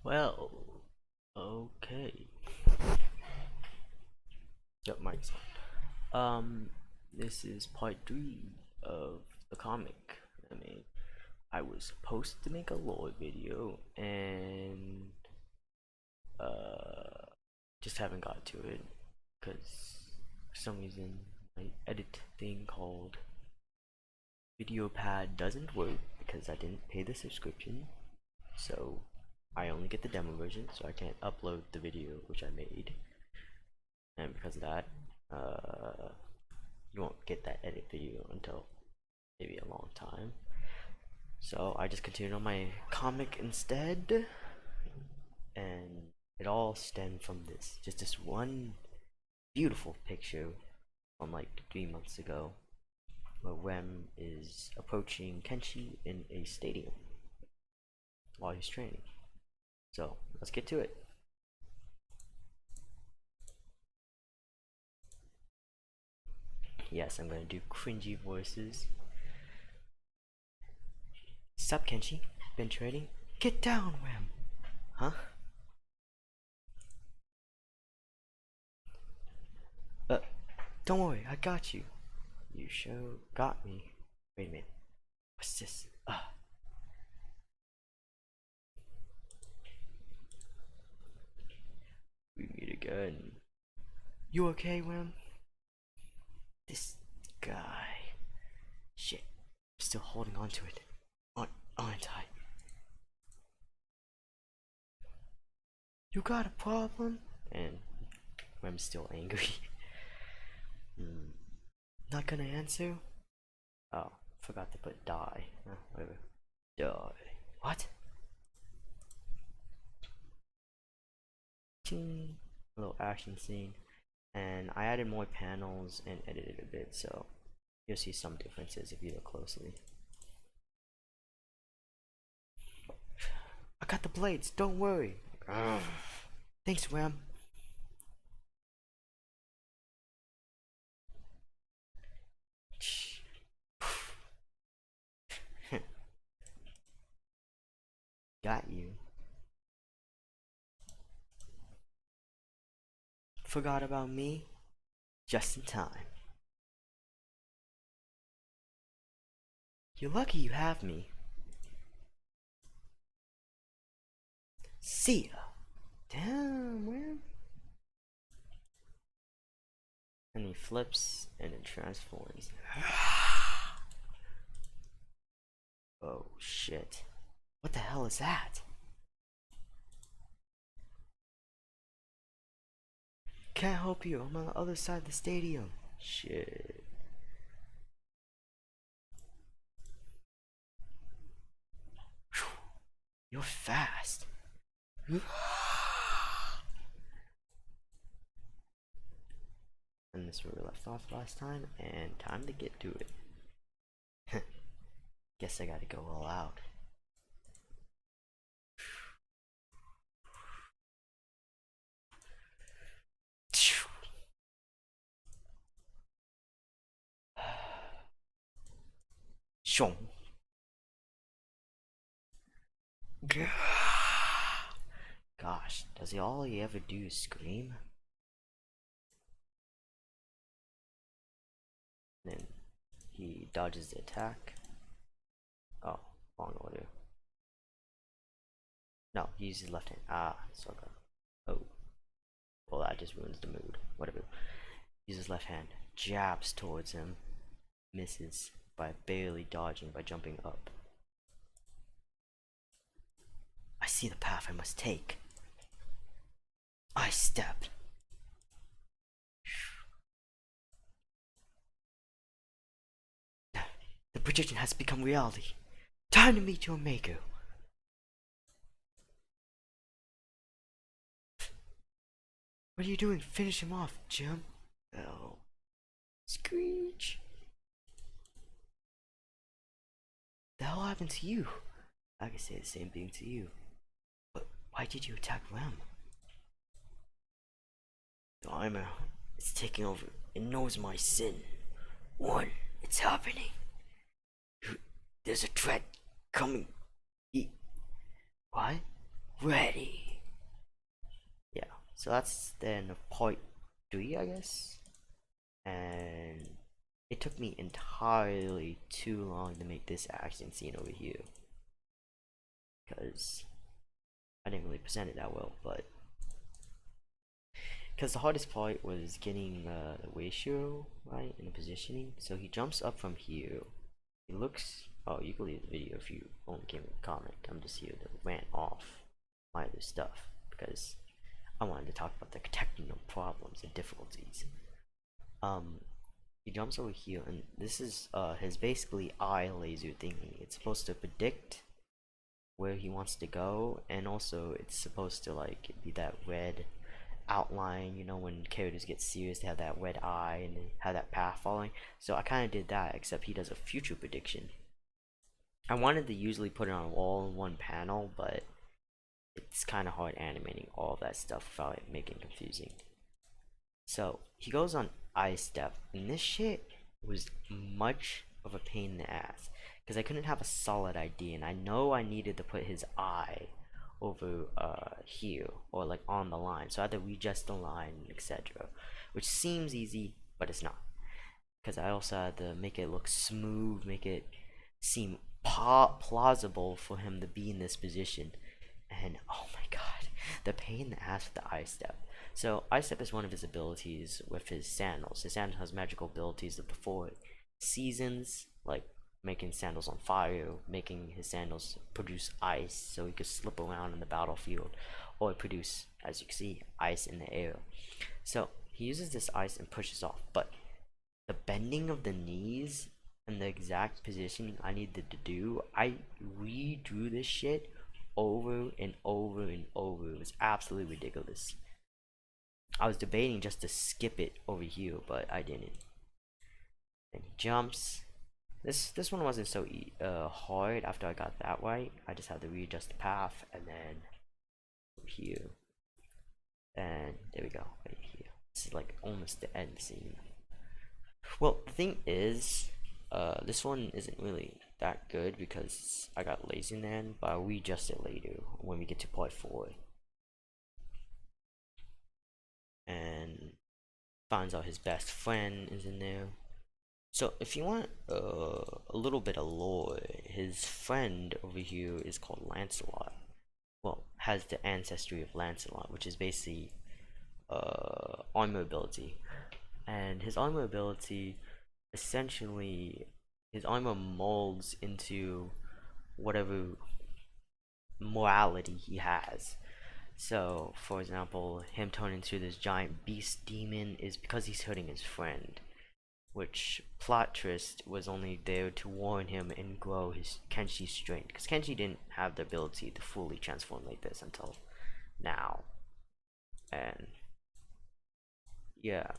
Well, okay. Yep, mic's on. This is part 3 of the comic I made. I was supposed to make a lore video and uh just haven't got to it because for some reason my edit thing called VideoPad doesn't work because I didn't pay the subscription. So I only get the demo version, so I can't upload the video which I made. And because of that, you won't get that edit video until maybe a long time. So I just continued on my comic instead, and it all stemmed from just this one beautiful picture from like 3 months ago, where Rem is approaching Kenshi in a stadium while he's training. So let's get to it. Yes, I'm gonna do cringy voices. Sup, Kenshi? Been training? Get down, Rem! Huh? Uh, don't worry, I got you. You sure got me. Wait a minute. What's this? We meet again. You okay, Rem? This guy. Shit. I'm still holding on to it. Aren't I? You got a problem? And Rem's still angry. Not gonna answer? Oh, forgot to put die. Whatever. Die. What? Ching. A little action scene. And I added more panels and edited a bit, so you'll see some differences if you look closely. I got the blades, don't worry. Thanks, Ram. Got you. Forgot about me? Just in time. You're lucky you have me. See ya. Damn, man. And he flips and it transforms. Oh shit. What the hell is that? Can't help you, I'm on the other side of the stadium. Shit. You're fast. And this is where we left off last time, and time to get to it. Guess I gotta go all out. Shong. Gosh, does all he ever do is scream? Then he dodges the attack. Oh, wrong order. No, he uses his left hand. Ah, Soka. Oh. Well, that just ruins the mood. Whatever. Uses left hand. Jabs towards him. Misses by barely dodging by jumping up. I see the path I must take. I step. The prediction has become reality. Time to meet your maker. What are you doing? Finish him off, Jim. Oh. Screech. The hell happened to you? I could say the same thing to you. But why did you attack Rem? The armor is taking over. It knows my sin. One, it's happening. There's a threat coming. What? ready. Yeah, so that's the end of part 3, I guess. And it took me entirely too long to make this action scene over here because I didn't really present it that well, but because the hardest part was getting the ratio right and the positioning. So he jumps up from here. He looks. Oh, you can leave the video if you only came with a comment. I'm just here to rant off my other stuff because I wanted to talk about the technical problems and difficulties. Um, he jumps over here, and this is his basically eye laser thingy. It's supposed to predict where he wants to go, and also it's supposed to like be that red outline, you know, when characters get serious they have that red eye and they have that path following. So I kind of did that, except he does a future prediction. I wanted to usually put it on all in one panel, but it's kind of hard animating all of that stuff without it making it confusing. So he goes on eye step, and this shit was much of a pain in the ass because I couldn't have a solid idea, and I know I needed to put his eye over here or like on the line, so I had to readjust the line, etc., which seems easy, but it's not, because I also had to make it look smooth, make it seem plausible for him to be in this position. And oh my god, the pain in the ass with the eye step. So eye step is one of his abilities with his sandals. His sandals has magical abilities that before seasons, like making sandals on fire, making his sandals produce ice so he could slip around in the battlefield, or produce, as you can see, ice in the air. So he uses this ice and pushes off, but the bending of the knees and the exact positioning I needed to do, I redrew this shit over and over and over. It was absolutely ridiculous. I was debating just to skip it over here, but I didn't. Then he jumps. This one wasn't so hard after I got that right. I just had to readjust the path, and then here, and there we go, right here. This is like almost the end scene. Well, the thing is, this one isn't really that good because I got lazy then, but I'll readjust it later when we get to part 4. And finds out his best friend is in there. So if you want a little bit of lore, his friend over here is called Lancelot. Well, has the ancestry of Lancelot, which is basically armor ability. And his armor ability, essentially, his armor molds into whatever morality he has. So, for example, him turning into this giant beast demon is because he's hurting his friend, which plot twist was only there to warn him and grow his Kenshi's strength, because Kenshi didn't have the ability to fully transform like this until now. And yeah,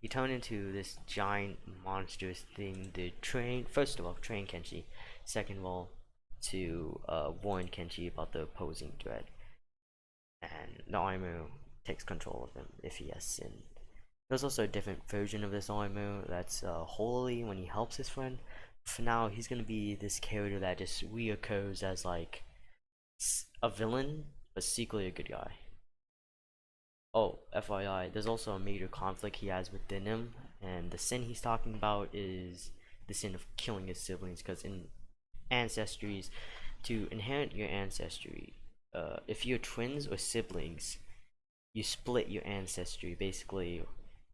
he turned into this giant monstrous thing to train, first of all, train Kenshi, second of all, to warn Kenshi about the opposing threat. And the armor takes control of him if he has sinned. There's also a different version of this armor that's holy when he helps his friend. For now, he's gonna be this character that just reoccurs as like a villain, but secretly a good guy. Oh, FYI, there's also a major conflict he has within him, and the sin he's talking about is the sin of killing his siblings, because in ancestries, to inherit your ancestry, if you're twins or siblings, you split your ancestry. Basically,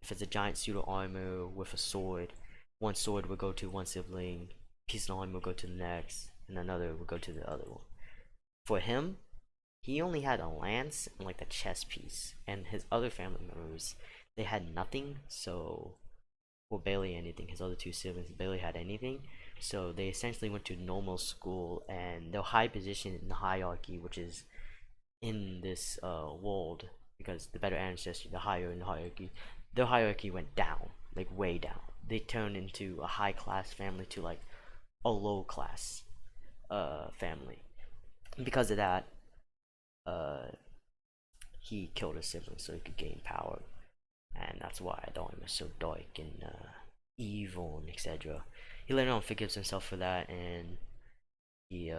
if it's a giant suit of armor with a sword, one sword will go to one sibling, piece of armor will go to the next, and another will go to the other one. For him, he only had a lance and like the chest piece, and his other family members, they had nothing, so, well, barely anything. His other two siblings barely had anything, so they essentially went to normal school, and their high position in the hierarchy, which is in this world, because the better ancestry, the higher in the hierarchy, their hierarchy went down, like way down. They turned into a high class family to like a low class family. And because of that, uh, he killed his siblings so he could gain power, and that's why I thought him was so dark and evil and etc. He later on forgives himself for that, and he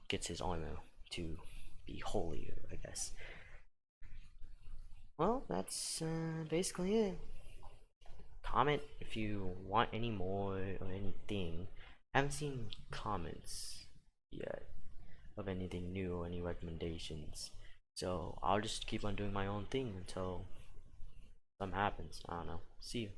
gets his armor to be holier, I guess. Well, that's basically it. Comment if you want any more or anything. I haven't seen comments yet of anything new or any recommendations. So I'll just keep on doing my own thing until something happens. I don't know. See you.